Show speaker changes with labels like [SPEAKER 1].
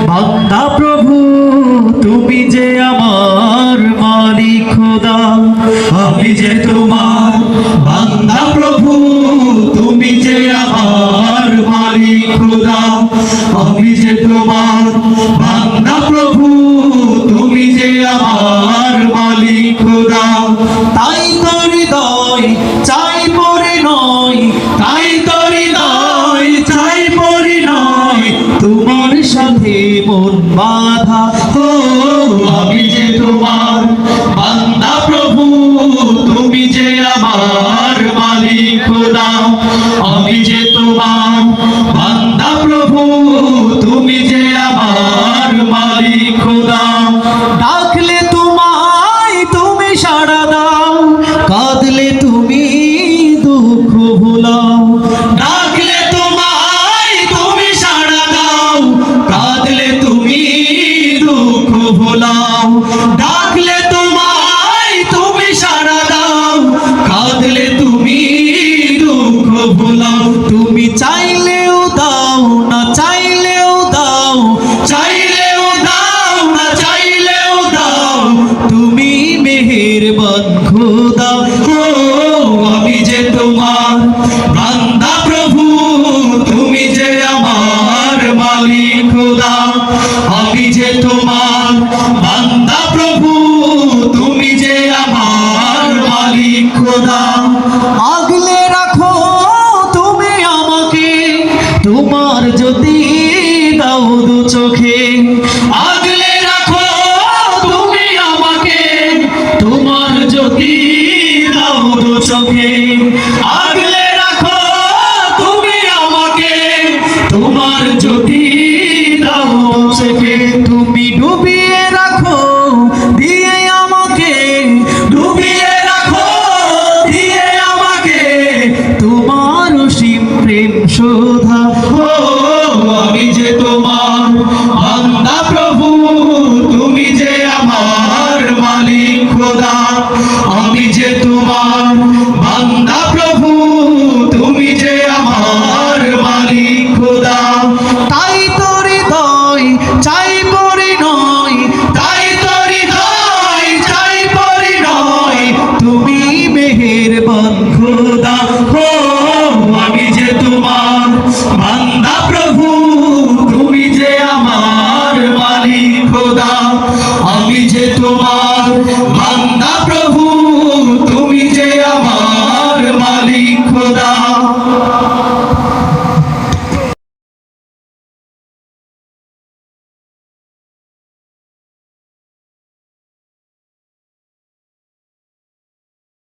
[SPEAKER 1] বান্দা প্রভু তুমি যে আমার মালিক খোদা, আমি যে তোমার বান্দা প্রভু তুমি যে আমার মালিক খোদা, আমি যে তোমার বান্দা প্রভু তুমি যে আমার মালিক খোদা। তাই তো হৃদয় চাই পরে নয়, তাই তো হৃদয় চাই পরে নয়, তোমার সাথে মন বাঁধা। ও আমি যে তোমার বান্দা প্রভু তুমি যে আমার মালিক খোদা, আমি যে তোমার বান্দা প্রভু তুমি যে আমার মালিক খোদা। ডাকলে তোমায় তুমি সাড়া দাও, কাঁদলে তুমি দুঃখ ভুলাও। ডাকলে তোমায় তুমি সাড়া দাও, কাঁদলে তুমি দুঃখ ভুলাও। ডাকলে তোমায় তুমি সাড়া দাও, কাঁদলে তুমি দুঃখ ভুলাও। তুমি চাইলেও দাও না চাইলেও দাও, চাইলেও দাও না চাইলেও দাও, তুমি মেহেরবান খোদা। ও আমি যে তোমার বান্দা প্রভু তুমি যে আমার মালিক খোদা, আমি যে তোমার বান্দা প্রভু তুমি যে আমার মালিক খোদা। আগলে রাখো তুমি আমাকে তোমার জ্যোতি দাও দু চোখে, আগলে রাখো তুমি আমাকে তোমার জ্যোতি দাও দু চোখে।